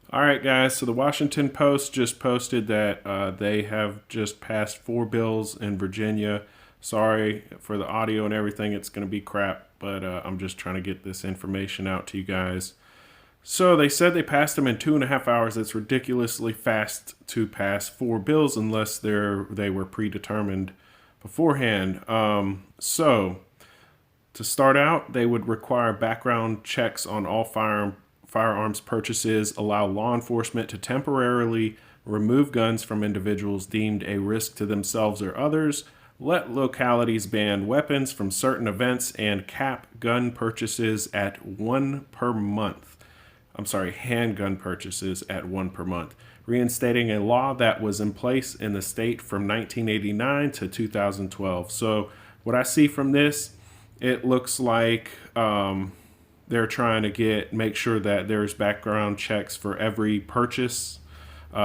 All right, guys. So the Washington Post just posted that they have just passed 4 bills in Virginia. Sorry for the audio and everything. It's going to be crap, but I'm just trying to get this information out to you guys. So they said they passed them in 2.5 hours. That's ridiculously fast to pass 4 bills unless they were predetermined beforehand. So to start out, they would require background checks on all firearms purchases, allow law enforcement to temporarily remove guns from individuals deemed a risk to themselves or others, let localities ban weapons from certain events, and cap gun purchases at one per month. Handgun purchases at one per month, reinstating a law that was in place in the state from 1989 to 2012. So, what I see from this, it looks like they're trying to make sure that there's background checks for every purchase.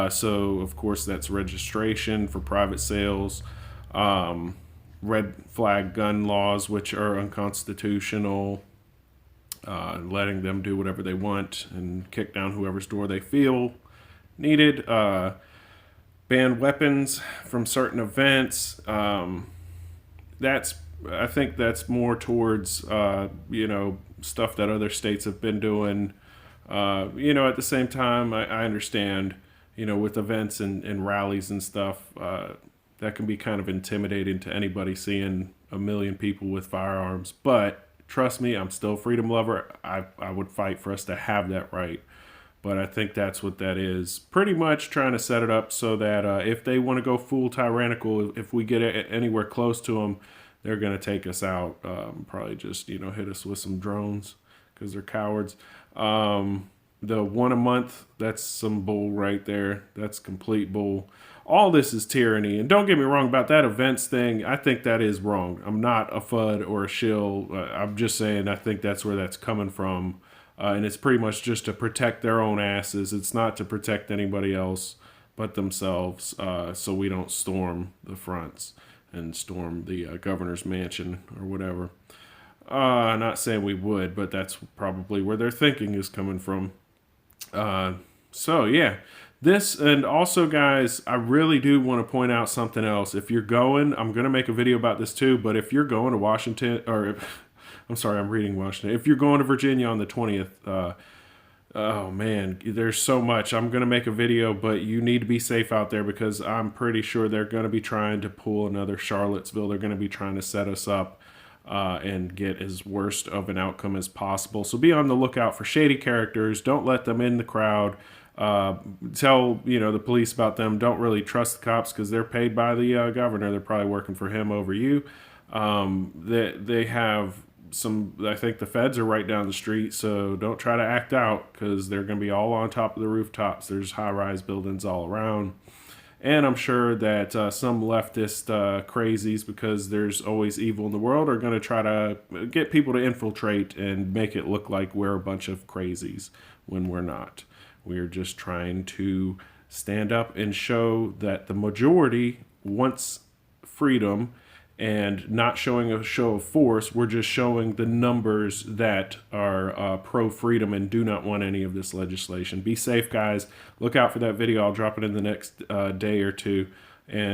So, of course, that's registration for private sales, red flag gun laws, which are unconstitutional, letting them do whatever they want and kick down whoever's door they feel needed, ban weapons from certain events. That's I think that's more towards stuff that other states have been doing. At the same time, I understand with events and rallies and stuff, that can be kind of intimidating to anybody seeing a million people with firearms. But trust me, I'm still a freedom lover. I would fight for us to have that right. But I think that's what that is. Pretty much trying to set it up so that if they want to go full tyrannical, if we get anywhere close to them, they're going to take us out. Probably just, hit us with some drones because they're cowards. The one a month, that's some bull right there. That's complete bull. All this is tyranny. And don't get me wrong about that events thing. I think that is wrong. I'm not a FUD or a shill. I'm just saying I think that's where that's coming from. And it's pretty much just to protect their own asses. It's not to protect anybody else but themselves, so we don't storm the fronts and storm the governor's mansion or whatever. Not saying we would, but that's probably where their thinking is coming from. So yeah, this, and also guys, I really do want to point out something else. If you're going, I'm going to make a video about this too, but if you're going to Washington, I'm sorry, I'm reading Washington. If you're going to Virginia on the 20th, oh man, there's so much. I'm going to make a video, but you need to be safe out there because I'm pretty sure they're going to be trying to pull another Charlottesville. They're going to be trying to set us up and get as worst of an outcome as possible. So be on the lookout for shady characters. Don't let them in the crowd. Tell the police about them. Don't really trust the cops because they're paid by the governor. They're probably working for him over you. They have some. I think the feds are right down the street, so don't try to act out because they're going to be all on top of the rooftops. There's high-rise buildings all around. And I'm sure that some leftist crazies, because there's always evil in the world, are going to try to get people to infiltrate and make it look like we're a bunch of crazies when we're not. We're just trying to stand up and show that the majority wants freedom and not showing a show of force. We're just showing the numbers that are pro-freedom and do not want any of this legislation. Be safe, guys. Look out for that video. I'll drop it in the next day or two. And